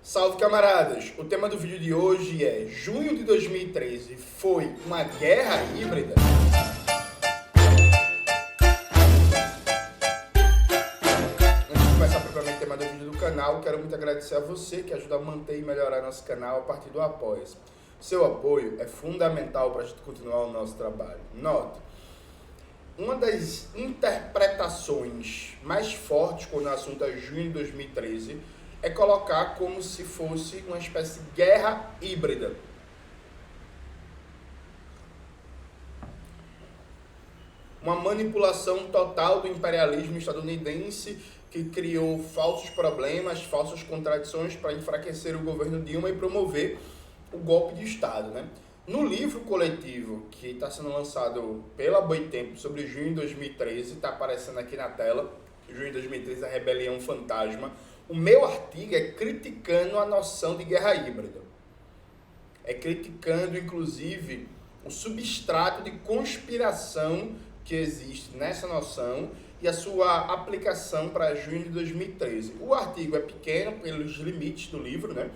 Salve, camaradas! O tema do vídeo de hoje é: junho de 2013 foi uma guerra híbrida? Antes de começar propriamente o tema do vídeo do canal, quero muito agradecer a você que ajuda a manter e melhorar nosso canal a partir do Apoia-se. Seu apoio é fundamental para a gente continuar o nosso trabalho. Note, uma das interpretações mais fortes quando o assunto é junho de 2013 é colocar como se fosse uma espécie de guerra híbrida. Uma manipulação total do imperialismo estadunidense que criou falsos problemas, falsas contradições para enfraquecer o governo Dilma e promover o golpe de Estado, né? No livro coletivo que está sendo lançado pela Boitempo sobre junho de 2013, está aparecendo aqui na tela, junho de 2013, a Rebelião Fantasma, o meu artigo é criticando a noção de guerra híbrida. É criticando, inclusive, o substrato de conspiração que existe nessa noção e a sua aplicação para junho de 2013. O artigo é pequeno pelos limites do livro, né?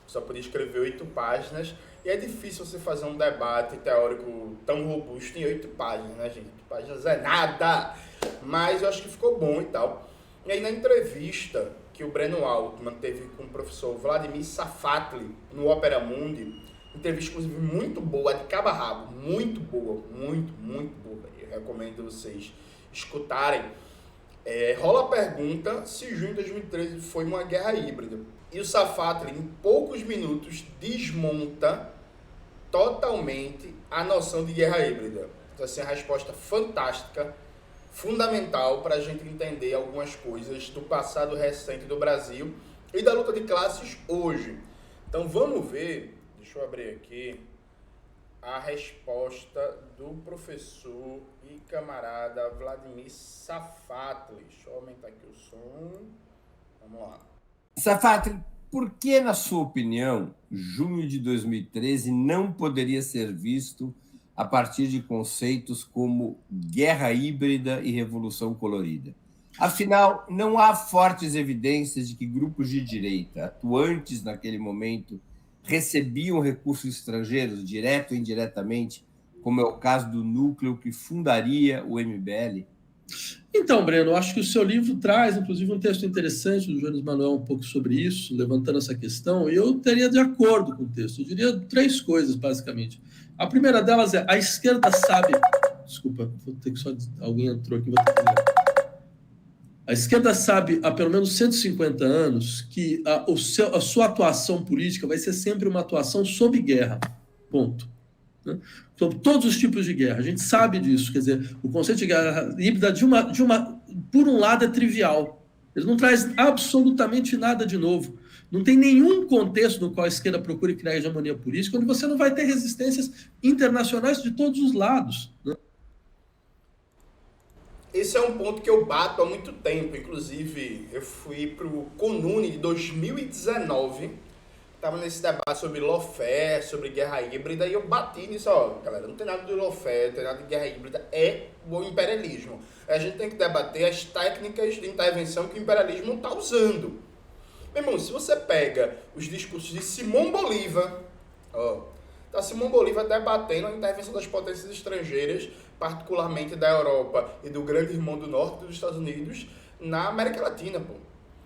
Só podia escrever 8 páginas e é difícil você fazer um debate teórico tão robusto em 8 páginas, né, gente? 8 páginas é nada! Mas eu acho que ficou bom e tal. E aí, na entrevista que o Breno Altman teve com o professor Vladimir Safatli no Opera Mundi, entrevista inclusive muito boa, de cabo a rabo, muito boa, muito boa. Eu recomendo vocês escutarem. Rola a pergunta se junho de 2013 foi uma guerra híbrida. E o Safatli, em poucos minutos, desmonta totalmente a noção de guerra híbrida. Então, assim, a resposta fantástica, fundamental para a gente entender algumas coisas do passado recente do Brasil e da luta de classes hoje. Então vamos ver, deixa eu abrir aqui, a resposta do professor e camarada Vladimir Safatli. Deixa eu aumentar aqui o som. Vamos lá. Safatli, por que, na sua opinião, junho de 2013 não poderia ser visto a partir de conceitos como guerra híbrida e revolução colorida? Afinal, não há fortes evidências de que grupos de direita, atuantes naquele momento, recebiam recursos estrangeiros, direto ou indiretamente, como é o caso do núcleo que fundaria o MBL? Então, Breno, acho que o seu livro traz, inclusive, um texto interessante do Jones Manuel um pouco sobre isso, levantando essa questão, e eu teria de acordo com o texto. Eu diria 3 coisas, basicamente. A primeira delas é: a esquerda sabe... Desculpa, vou ter que só... Alguém entrou aqui, vou ter que ligar. A esquerda sabe, há pelo menos 150 anos, que a sua atuação política vai ser sempre uma atuação sob guerra. Ponto. Sobre todos os tipos de guerra. A gente sabe disso. Quer dizer, o conceito de guerra híbrida, por um lado, é trivial. Ele não traz absolutamente nada de novo. Não tem nenhum contexto no qual a esquerda procure criar hegemonia política, onde você não vai ter resistências internacionais de todos os lados, né? Esse é um ponto que eu bato há muito tempo. Inclusive, eu fui para o CONUNE de 2019, estava nesse debate sobre lawfare, sobre guerra híbrida, e eu bati nisso, galera, não tem nada de lawfare, não tem nada de guerra híbrida, é o imperialismo. A gente tem que debater as técnicas de intervenção que o imperialismo está usando. Meu irmão, se você pega os discursos de Simão Bolívar, tá Simão Bolívar debatendo a intervenção das potências estrangeiras, particularmente da Europa e do grande irmão do norte dos Estados Unidos, na América Latina, pô.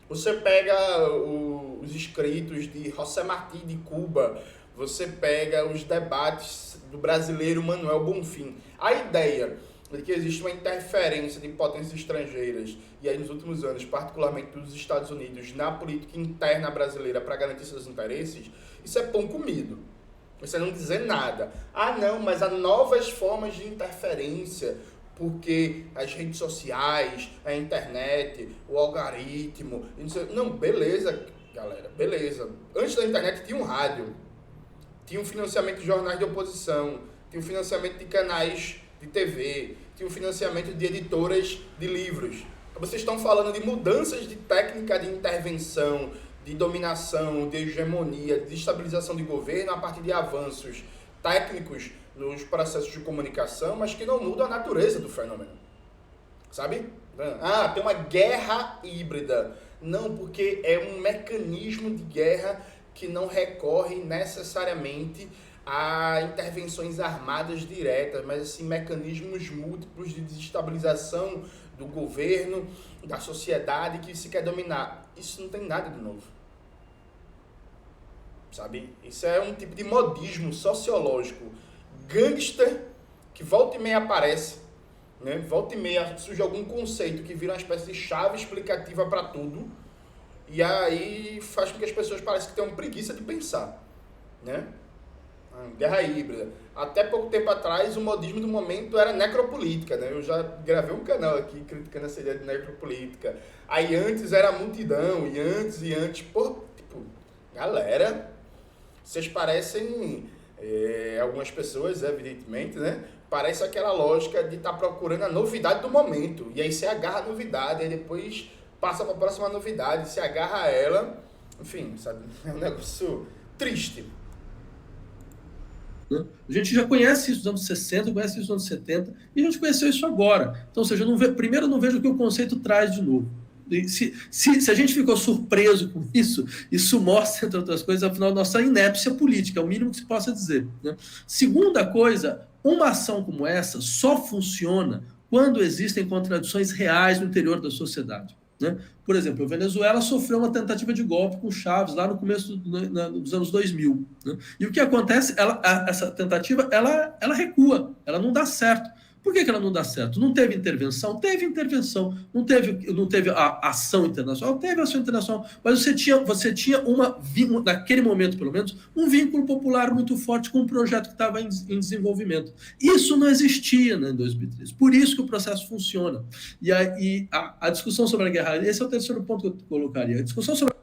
Você pega os escritos de José Martí de Cuba, você pega os debates do brasileiro Manuel Bonfim. A ideia de que existe uma interferência de potências estrangeiras, e aí nos últimos anos, particularmente dos Estados Unidos, na política interna brasileira para garantir seus interesses, isso é pão comido. Você não dizer nada. Não, mas há novas formas de interferência, porque as redes sociais, a internet, o algoritmo... Não, beleza, galera, beleza. Antes da internet tinha um rádio, tinha um financiamento de jornais de oposição, tinha um financiamento de canais de TV, tinha um financiamento de editoras de livros. Vocês estão falando de mudanças de técnica de intervenção, de dominação, de hegemonia, de estabilização de governo a partir de avanços técnicos nos processos de comunicação, mas que não mudam a natureza do fenômeno. Sabe? Tem uma guerra híbrida. Não, porque é um mecanismo de guerra que não recorre necessariamente a intervenções armadas diretas, mas assim, mecanismos múltiplos de desestabilização do governo, da sociedade que se quer dominar. Isso não tem nada de novo. Sabe? Isso é um tipo de modismo sociológico gangster que volta e meia aparece, né? Volta e meia surge algum conceito que vira uma espécie de chave explicativa para tudo, e aí faz com que as pessoas pareçam que tenham preguiça de pensar, né? Guerra híbrida. Até pouco tempo atrás, o modismo do momento era necropolítica, né? Eu já gravei um canal aqui criticando essa ideia de necropolítica. Aí antes era multidão, e antes, pô, tipo, galera, vocês parecem, algumas pessoas, evidentemente, né? Parece aquela lógica de estar procurando a novidade do momento. E aí você agarra a novidade, aí depois passa para a próxima novidade, se agarra a ela. Enfim, sabe? É um negócio triste. A gente já conhece isso nos anos 60, conhece isso nos anos 70, e a gente conheceu isso agora. Então, ou seja, primeiro eu não vejo o que o conceito traz de novo. Se a gente ficou surpreso com isso mostra, entre outras coisas, afinal, nossa inépcia política, é o mínimo que se possa dizer, né? Segunda coisa, uma ação como essa só funciona quando existem contradições reais no interior da sociedade, né? Por exemplo, a Venezuela sofreu uma tentativa de golpe com Chávez lá no começo dos anos 2000. Né? E o que acontece? Essa tentativa ela recua, ela não dá certo. Por que ela não dá certo? Não teve intervenção? Teve intervenção. Não teve a ação internacional? Teve ação internacional. Mas você tinha naquele momento, pelo menos, um vínculo popular muito forte com um projeto que estava em desenvolvimento. Isso não existia, né, em 2013. Por isso que o processo funciona. E a discussão sobre a guerra, esse é o terceiro ponto que eu colocaria. A discussão sobre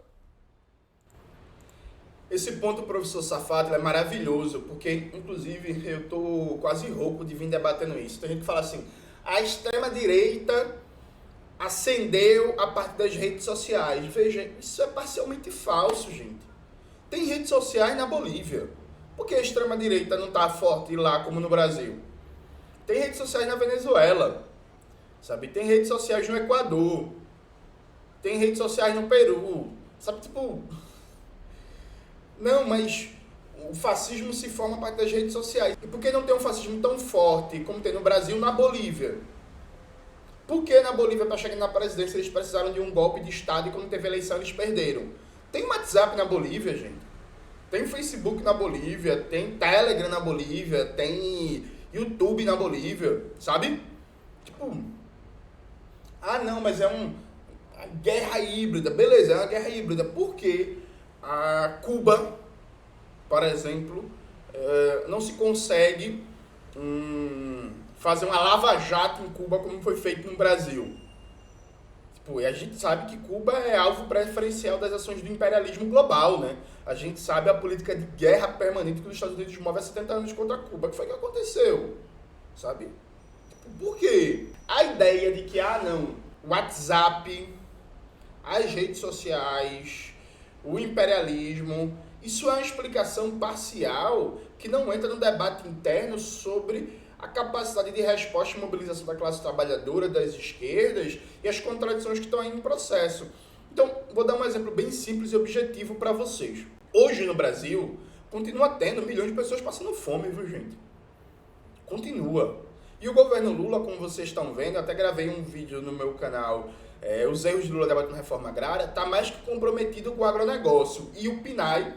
Esse ponto, professor Safato, é maravilhoso, porque, inclusive, eu tô quase rouco de vir debatendo isso. Tem gente que fala assim, a extrema-direita ascendeu a partir das redes sociais. Veja, isso é parcialmente falso, gente. Tem redes sociais na Bolívia. Por que a extrema-direita não tá forte lá como no Brasil? Tem redes sociais na Venezuela, sabe? Tem redes sociais no Equador. Tem redes sociais no Peru. Sabe, tipo... Não, mas o fascismo se forma a partir das redes sociais. E por que não tem um fascismo tão forte como tem no Brasil, na Bolívia? Por que na Bolívia, para chegar na presidência, eles precisaram de um golpe de Estado e quando teve eleição eles perderam? Tem WhatsApp na Bolívia, gente. Tem Facebook na Bolívia, tem Telegram na Bolívia, tem YouTube na Bolívia, sabe? Tipo, não, mas é uma guerra híbrida. Beleza, é uma guerra híbrida. Por quê? A Cuba, por exemplo, não se consegue fazer uma lava-jato em Cuba como foi feito no Brasil. Tipo, e a gente sabe que Cuba é alvo preferencial das ações do imperialismo global, né? A gente sabe a política de guerra permanente que os Estados Unidos move há 70 anos contra Cuba. O que foi que aconteceu? Sabe? Tipo, por quê? A ideia de que, não, WhatsApp, as redes sociais... O imperialismo, isso é uma explicação parcial que não entra no debate interno sobre a capacidade de resposta e mobilização da classe trabalhadora, das esquerdas e as contradições que estão aí em processo. Então, vou dar um exemplo bem simples e objetivo para vocês. Hoje no Brasil, continua tendo milhões de pessoas passando fome, viu, gente? Continua. E o governo Lula, como vocês estão vendo, até gravei um vídeo no meu canal, os erros de Lula debatendo reforma agrária, está mais que comprometido com o agronegócio. E o PNAE,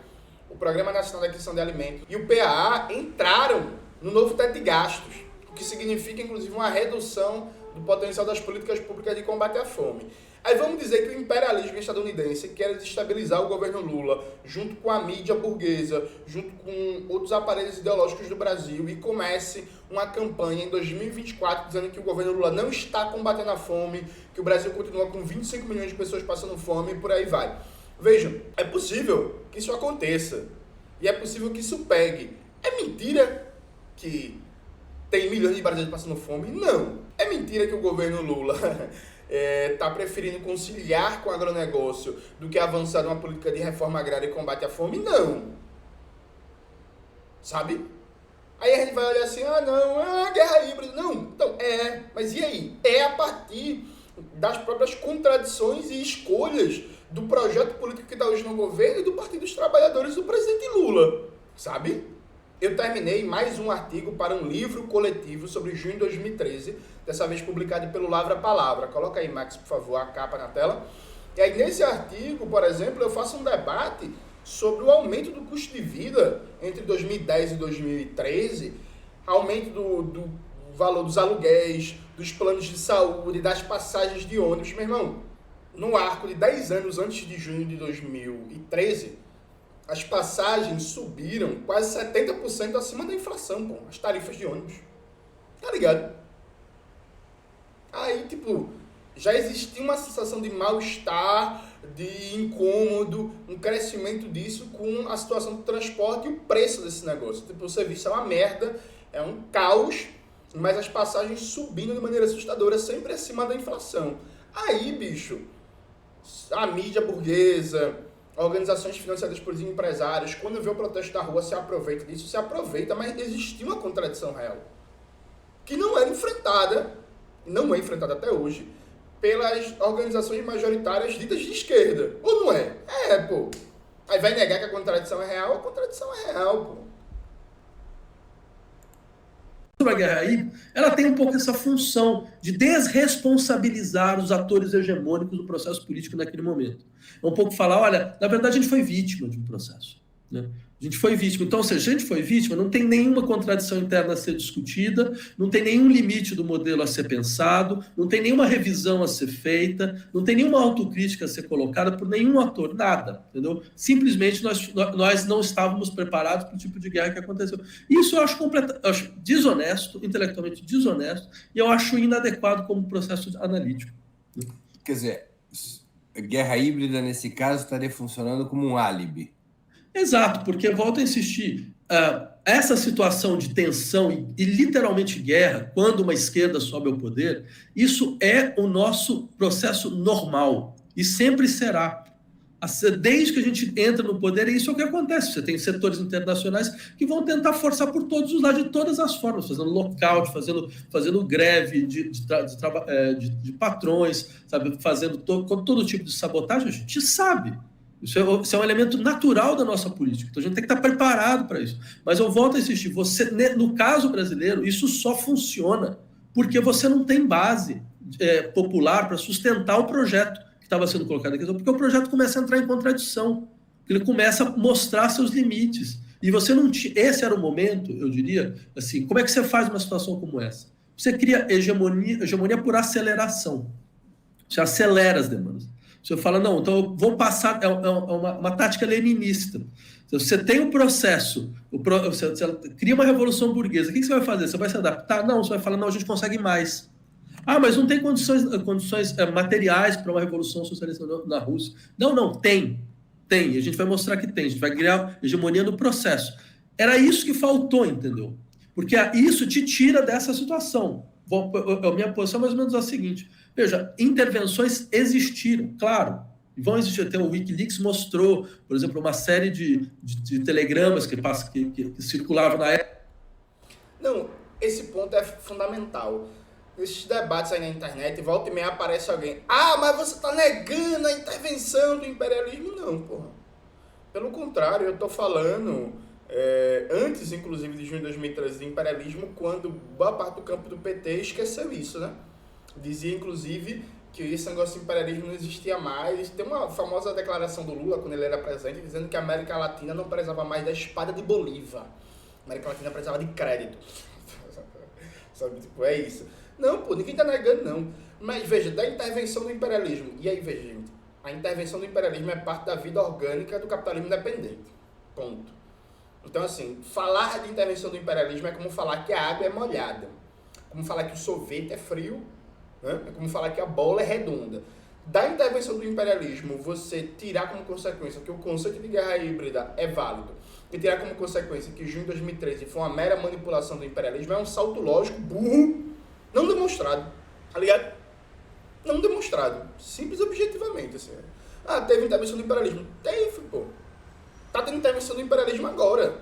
o Programa Nacional de Aquisição de Alimentos, e o PAA entraram no novo teto de gastos, o que significa, inclusive, uma redução do potencial das políticas públicas de combate à fome. Aí vamos dizer que o imperialismo estadunidense quer desestabilizar o governo Lula, junto com a mídia burguesa, junto com outros aparelhos ideológicos do Brasil, e comece uma campanha em 2024 dizendo que o governo Lula não está combatendo a fome, que o Brasil continua com 25 milhões de pessoas passando fome e por aí vai. Vejam, é possível que isso aconteça, e é possível que isso pegue. É mentira que tem milhões de brasileiros passando fome? Não. É mentira que o governo Lula... está preferindo conciliar com o agronegócio do que avançar numa política de reforma agrária e combate à fome? Não. Sabe? Aí a gente vai olhar assim, não, é uma guerra híbrida. Não, então, mas e aí? É a partir das próprias contradições e escolhas do projeto político que está hoje no governo e do Partido dos Trabalhadores do presidente Lula, sabe? Eu terminei mais um artigo para um livro coletivo sobre junho de 2013, dessa vez publicado pelo Lavra Palavra. Coloca aí, Max, por favor, a capa na tela. E aí, nesse artigo, por exemplo, eu faço um debate sobre o aumento do custo de vida entre 2010 e 2013, aumento do valor dos aluguéis, dos planos de saúde, das passagens de ônibus. Meu irmão, no arco de 10 anos antes de junho de 2013, as passagens subiram quase 70% acima da inflação, pô, as tarifas de ônibus. Tá ligado? Aí, tipo, já existia uma sensação de mal-estar, de incômodo, um crescimento disso com a situação do transporte e o preço desse negócio. Tipo, o serviço é uma merda, é um caos, mas as passagens subindo de maneira assustadora, sempre acima da inflação. Aí, bicho, a mídia burguesa, organizações financiadas por empresários, quando vê o protesto da rua, se aproveita disso, se aproveita, mas existia uma contradição real, que não era enfrentada, não é enfrentada até hoje, pelas organizações majoritárias ditas de esquerda. Ou não é? É, pô. Aí vai negar que a contradição é real? A contradição é real, pô. A guerra aí, ela tem um pouco essa função de desresponsabilizar os atores hegemônicos do processo político naquele momento. É um pouco falar, olha, na verdade a gente foi vítima de um processo, né? A gente foi vítima. Então, se a gente foi vítima, não tem nenhuma contradição interna a ser discutida, não tem nenhum limite do modelo a ser pensado, não tem nenhuma revisão a ser feita, não tem nenhuma autocrítica a ser colocada por nenhum ator, nada, entendeu? Simplesmente nós não estávamos preparados para o tipo de guerra que aconteceu. Isso eu acho desonesto, intelectualmente desonesto, e eu acho inadequado como processo analítico. Quer dizer, a guerra híbrida, nesse caso, estaria funcionando como um álibi. Exato, porque, volto a insistir, essa situação de tensão e literalmente guerra, quando uma esquerda sobe ao poder, isso é o nosso processo normal e sempre será. Desde que a gente entra no poder, isso é o que acontece. Você tem setores internacionais que vão tentar forçar por todos os lados, de todas as formas, fazendo lockout, fazendo greve de patrões, sabe? Fazendo todo tipo de sabotagem. A gente sabe. Isso é um elemento natural da nossa política. Então a gente tem que estar preparado para isso. Mas eu volto a insistir, no caso brasileiro, isso só funciona porque você não tem base popular para sustentar o projeto que estava sendo colocado aqui, porque o projeto começa a entrar em contradição, ele começa a mostrar seus limites. E você não tinha. Esse era o momento, eu diria, assim, como é que você faz uma situação como essa? Você cria hegemonia por aceleração. Você acelera as demandas. Você fala, não, então eu vou passar, é uma tática leninista. Você tem um processo, você cria uma revolução burguesa, o que você vai fazer? Você vai se adaptar? Não, você vai falar, não, a gente consegue mais. Ah, mas não tem condições materiais para uma revolução socialista na Rússia. Não, tem. E a gente vai mostrar que tem, a gente vai criar hegemonia no processo. Era isso que faltou, entendeu? Porque isso te tira dessa situação. A minha posição é mais ou menos a seguinte. Veja, intervenções existiram, claro, e vão existir. Até o Wikileaks mostrou, por exemplo, uma série de telegramas que circulavam na época. Não, esse ponto é fundamental. Nesses debates aí na internet, volta e meia aparece alguém. Ah, mas você está negando a intervenção do imperialismo? Não, porra. Pelo contrário, eu estou falando, antes, inclusive, de junho de 2013, de imperialismo, quando boa parte do campo do PT esqueceu isso, né? Dizia, inclusive, que esse negócio de imperialismo não existia mais. Tem uma famosa declaração do Lula, quando ele era presidente, dizendo que a América Latina não precisava mais da espada de Bolívar. A América Latina precisava de crédito. Sabe, tipo, é isso. Não, pô, ninguém tá negando, não. Mas, veja, da intervenção do imperialismo. E aí, veja, gente, a intervenção do imperialismo é parte da vida orgânica do capitalismo independente. Ponto. Então, assim, falar de intervenção do imperialismo é como falar que a água é molhada. Como falar que o sorvete é frio. É como falar que a bola é redonda. Da intervenção do imperialismo, você tirar como consequência que o conceito de guerra híbrida é válido e tirar como consequência que junho de 2013 foi uma mera manipulação do imperialismo é um salto lógico burro, não demonstrado, tá ligado? Não demonstrado. Simples e objetivamente, assim. Ah, teve intervenção do imperialismo. Teve, pô. Tá tendo intervenção do imperialismo agora.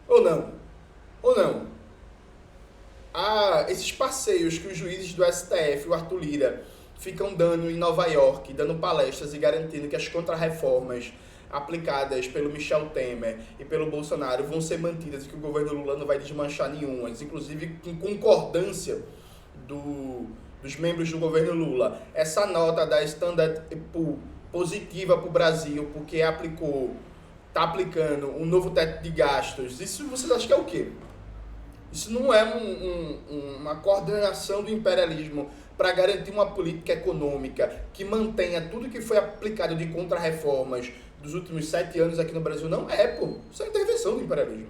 Ou não? Ah, esses passeios que os juízes do STF, o Arthur Lira, ficam dando em Nova York, dando palestras e garantindo que as contrarreformas aplicadas pelo Michel Temer e pelo Bolsonaro vão ser mantidas e que o governo Lula não vai desmanchar nenhuma, inclusive em concordância dos membros do governo Lula. Essa nota da Standard & Poor's positiva para o Brasil, porque está aplicando um novo teto de gastos, isso vocês acham que é o quê? Isso não é uma coordenação do imperialismo para garantir uma política econômica que mantenha tudo que foi aplicado de contrarreformas dos últimos 7 anos aqui no Brasil? Não é, pô. Isso é intervenção do imperialismo.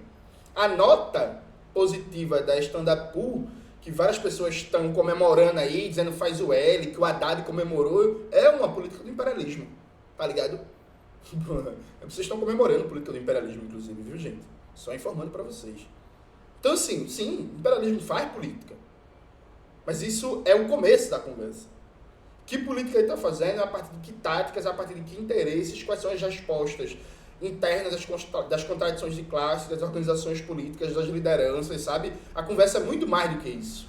A nota positiva da Standard & Poor's, que várias pessoas estão comemorando aí, dizendo faz o L, que o Haddad comemorou, é uma política do imperialismo, tá ligado? Vocês estão comemorando a política do imperialismo, inclusive, viu, gente? Só informando pra vocês. Então, assim, sim, o imperialismo faz política. Mas isso é o começo da conversa. Que política ele está fazendo, a partir de que táticas, a partir de que interesses, quais são as respostas internas das contradições de classe, das organizações políticas, das lideranças, sabe? A conversa é muito mais do que isso.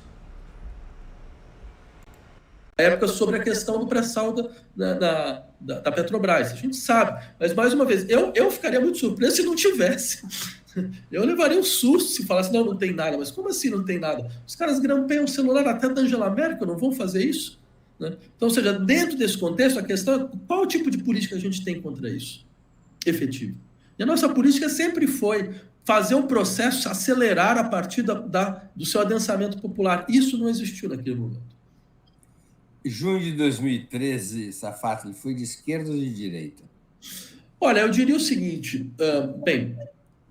Época sobre a questão do pré-sal da Petrobras. A gente sabe. Mas, mais uma vez, eu ficaria muito surpreso se não tivesse. Eu levaria um susto se falasse, não tem nada. Mas como assim não tem nada? Os caras grampeiam o celular até da Angela Merkel, não vão fazer isso? Né? Então, ou seja, dentro desse contexto, a questão é qual tipo de política a gente tem contra isso? Efetivo. E a nossa política sempre foi fazer um processo acelerar a partir do seu adensamento popular. Isso não existiu naquele momento. Junho de 2013, Safatli, foi de esquerda ou de direita? Olha, eu diria o seguinte, bem,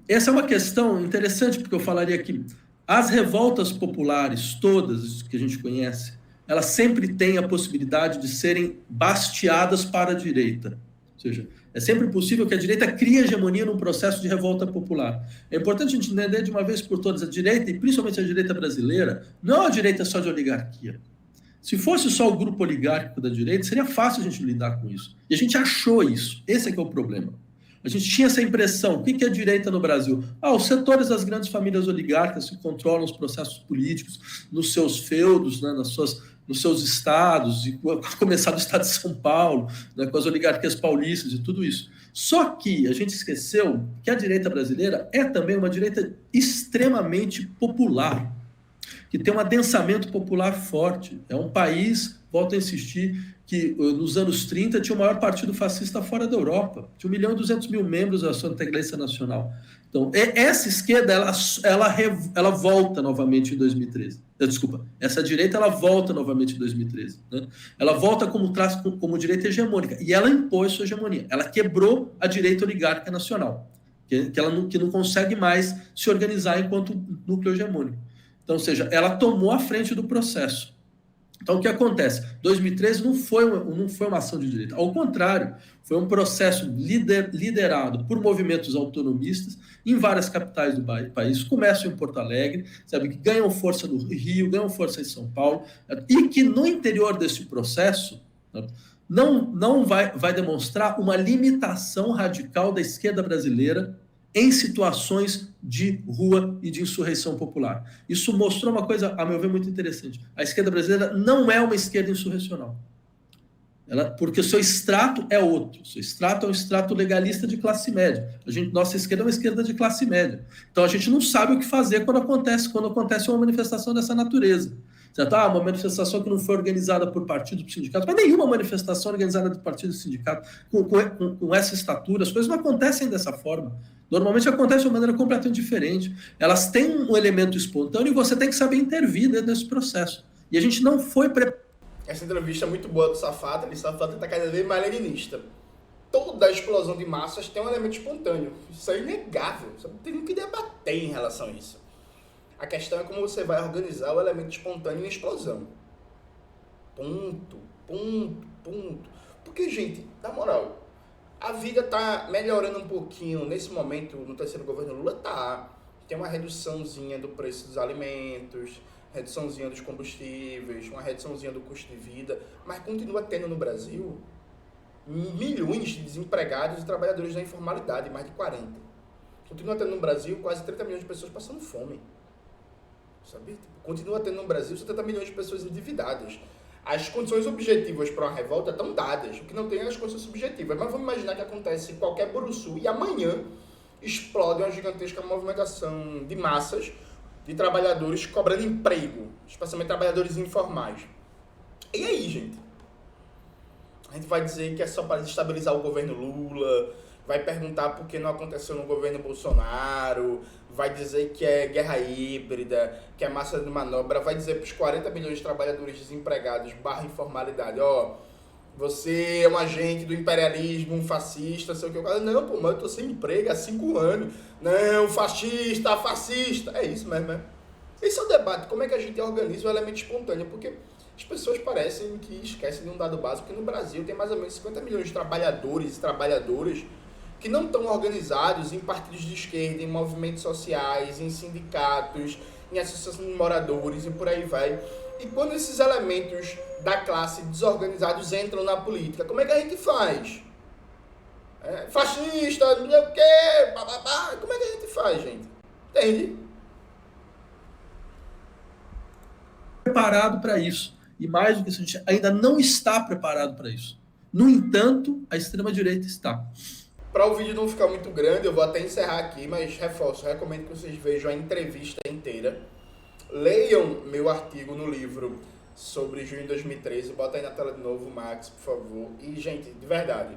essa é uma questão interessante, porque eu falaria que as revoltas populares, todas que a gente conhece, elas sempre têm a possibilidade de serem bastiadas para a direita. Ou seja, é sempre possível que a direita crie hegemonia num processo de revolta popular. É importante a gente entender de uma vez por todas, a direita, e principalmente a direita brasileira, não é uma direita só de oligarquia. Se fosse só o grupo oligárquico da direita, seria fácil a gente lidar com isso. E a gente achou isso. Esse é que é o problema. A gente tinha essa impressão. O que é direita no Brasil? Os setores das grandes famílias oligárquicas que controlam os processos políticos nos seus feudos, né, nos seus estados, e a começar do estado de São Paulo, né, com as oligarquias paulistas e tudo isso. Só que a gente esqueceu que a direita brasileira é também uma direita extremamente popular, que tem um adensamento popular forte. É um país, volto a insistir, que nos anos 30 tinha o maior partido fascista fora da Europa. Tinha 1.200.000 membros da sua integrância nacional. Então, essa esquerda, ela volta novamente em 2013. Desculpa, essa direita, ela volta novamente em 2013. Né? Ela volta como direita hegemônica. E ela impôs sua hegemonia. Ela quebrou a direita oligárquica nacional, que não consegue mais se organizar enquanto núcleo hegemônico. Então, ou seja, ela tomou a frente do processo. Então, o que acontece? 2013 não foi uma ação de direita. Ao contrário, foi um processo liderado por movimentos autonomistas em várias capitais do país. Começam em Porto Alegre, sabe, que ganham força no Rio, ganham força em São Paulo, e que no interior desse processo não vai demonstrar uma limitação radical da esquerda brasileira em situações de rua e de insurreição popular. Isso mostrou uma coisa, a meu ver, muito interessante. A esquerda brasileira não é uma esquerda insurrecional. Porque o seu extrato é outro. O seu extrato é um extrato legalista de classe média. Nossa esquerda é uma esquerda de classe média. Então a gente não sabe o que fazer quando acontece uma manifestação dessa natureza. Certo? Uma manifestação que não foi organizada por partidos, por sindicatos, mas nenhuma manifestação organizada por partidos e sindicatos com essa estatura, as coisas não acontecem dessa forma. Normalmente acontece de uma maneira completamente diferente. Elas têm um elemento espontâneo e você tem que saber intervir dentro desse processo. E a gente não foi preparado. Essa entrevista é muito boa do Safatli. Safatli está cada vez mais leninista. Toda a explosão de massas tem um elemento espontâneo. Isso é inegável. Você não tem nem que debater em relação a isso. A questão é como você vai organizar o elemento espontâneo em explosão. Ponto. Porque, gente, na moral, a vida tá melhorando um pouquinho. Nesse momento, no terceiro governo Lula, tá. Tem uma reduçãozinha do preço dos alimentos, reduçãozinha dos combustíveis, uma reduçãozinha do custo de vida, mas continua tendo no Brasil milhões de desempregados e trabalhadores da informalidade, mais de 40. Continua tendo no Brasil quase 30 milhões de pessoas passando fome. Sabe? Continua tendo no Brasil 70 milhões de pessoas endividadas. as condições objetivas para uma revolta estão dadas, o que não tem é as condições subjetivas. Mas vamos imaginar que acontece em qualquer Buruçu e amanhã explode uma gigantesca movimentação de massas de trabalhadores cobrando emprego, especialmente trabalhadores informais. E aí, gente? A gente vai dizer que é só para desestabilizar o governo Lula, vai perguntar por que não aconteceu no governo Bolsonaro, vai dizer que é guerra híbrida, que é massa de manobra, vai dizer para os 40 milhões de trabalhadores desempregados / informalidade, ó, você é um agente do imperialismo, um fascista, sei o que. Eu falo, não, pô, mas eu tô sem emprego há 5 anos. Não, fascista, fascista. É isso mesmo, né? Esse é o debate, como é que a gente organiza o elemento espontâneo, porque as pessoas parecem que esquecem de um dado básico, que no Brasil tem mais ou menos 50 milhões de trabalhadores e trabalhadoras que não estão organizados em partidos de esquerda, em movimentos sociais, em sindicatos, em associações de moradores e por aí vai. E quando esses elementos da classe desorganizados entram na política, como é que a gente faz? Fascista, não sei o quê, bababá. Como é que a gente faz, gente? Entende? Preparado para isso. E mais do que isso, a gente ainda não está preparado para isso. No entanto, a extrema-direita está. Para o vídeo não ficar muito grande, eu vou até encerrar aqui, mas reforço, recomendo que vocês vejam a entrevista inteira. Leiam meu artigo no livro sobre junho de 2013. Bota aí na tela de novo, Max, por favor. E, gente, de verdade,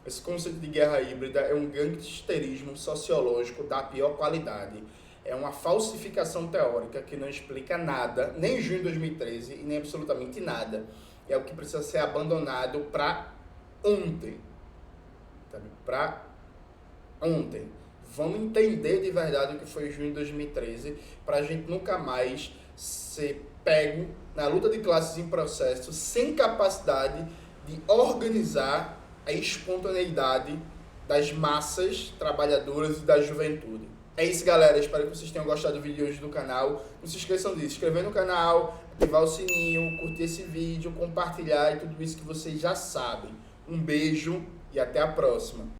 esse conceito de guerra híbrida é um gangsterismo sociológico da pior qualidade. É uma falsificação teórica que não explica nada, nem junho de 2013 e nem absolutamente nada. É o que precisa ser abandonado para ontem. Para ontem. Vamos entender de verdade o que foi junho de 2013 para a gente nunca mais ser pego na luta de classes em processo sem capacidade de organizar a espontaneidade das massas trabalhadoras e da juventude. É isso, galera. Espero que vocês tenham gostado do vídeo de hoje do canal. Não se esqueçam de se inscrever no canal, ativar o sininho, curtir esse vídeo, compartilhar e tudo isso que vocês já sabem. Um beijo e até a próxima.